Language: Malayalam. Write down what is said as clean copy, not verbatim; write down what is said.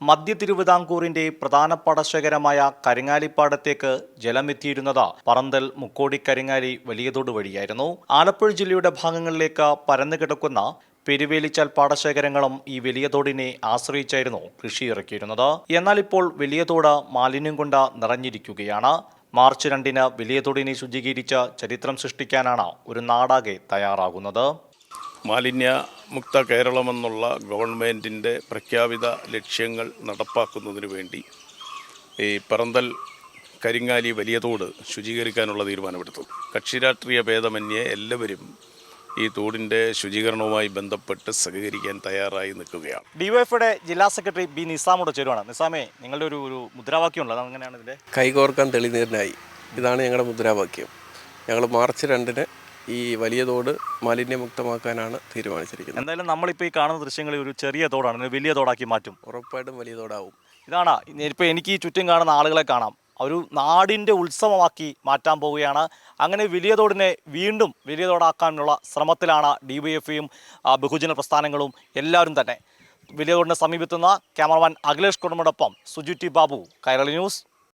മധ്യ തിരുവിതാംകൂറിന്റെ പ്രധാന പാടശേഖരമായ കരിങ്ങാലിപ്പാടത്തേക്ക് ജലമെത്തിയിരുന്നത് പറന്തൽ മുക്കോടി കരിങ്ങാലി വലിയതോട് വഴിയായിരുന്നു. ആലപ്പുഴ ജില്ലയുടെ ഭാഗങ്ങളിലേക്ക് പരന്നുകിടക്കുന്ന പെരുവേലിച്ചാൽ പാടശേഖരങ്ങളും ഈ വലിയ തോടിനെ ആശ്രയിച്ചായിരുന്നു കൃഷി ഇറക്കിയിരുന്നത്. എന്നാൽ ഇപ്പോൾ വലിയ തോട് മാലിന്യം കൊണ്ട് നിറഞ്ഞിരിക്കുകയാണ്. മാർച്ച് 2-ന് വലിയ തോടിനെ ശുചീകരിച്ച് ചരിത്രം സൃഷ്ടിക്കാനാണ് ഒരു നാടാകെ തയ്യാറാകുന്നത്. മാലിന്യമുക്ത കേരളമെന്നുള്ള ഗവൺമെൻറ്റിൻ്റെ പ്രഖ്യാപിത ലക്ഷ്യങ്ങൾ നടപ്പാക്കുന്നതിന് വേണ്ടി ഈ പറന്തൽ കരിങ്ങാലി വലിയതോട് ശുചീകരിക്കാനുള്ള തീരുമാനമെടുത്തു. കക്ഷിരാഷ്ട്രീയ ഭേദമന്യേ എല്ലാവരും ഈ തോടിൻ്റെ ശുചീകരണവുമായി ബന്ധപ്പെട്ട് സഹകരിക്കാൻ തയ്യാറായി നിൽക്കുകയാണ്. ഡിവൈഎഫ്ഐയുടെ ജില്ലാ സെക്രട്ടറി ബി നിസാമോട് ചേരുവാണ്. നിസാമേ, നിങ്ങളുടെ ഒരു മുദ്രാവാക്യമുള്ളത് അങ്ങനെയാണ് ഇതിൻ്റെ കൈകോർക്കാൻ തെളിനീരിനായി, ഇതാണ് ഞങ്ങളുടെ മുദ്രാവാക്യം. ഞങ്ങൾ മാർച്ച് 2-ന് ഈ വലിയ തോട് മാലിന്യമുക്തമാക്കാനാണ് തീരുമാനിച്ചിരിക്കുന്നത്. എന്തായാലും നമ്മളിപ്പോൾ ഈ കാണുന്ന ദൃശ്യങ്ങളിൽ ഒരു ചെറിയ തോടാണ് വലിയ തോടാക്കി മാറ്റും. ഉറപ്പായിട്ടും വലിയ തോടാവും. ഇതാണ് ഇപ്പോൾ എനിക്ക് ഈ ചുറ്റും കാണുന്ന ആളുകളെ കാണാം. ഒരു നാടിൻ്റെ ഉത്സവമാക്കി മാറ്റാൻ പോവുകയാണ്. അങ്ങനെ വലിയ തോടിനെ വീണ്ടും വലിയ തോടാക്കാനുള്ള ശ്രമത്തിലാണ് ഡിവൈഎഫ്ഐയും ബഹുജന പ്രസ്ഥാനങ്ങളും എല്ലാവരും തന്നെ. വലിയ തോടിനെ സമീപത്തുന്ന ക്യാമറമാൻ അഖിലേഷ് കുടുംബോടൊപ്പം സുജു ടി ബാബു, കൈരളി ന്യൂസ്.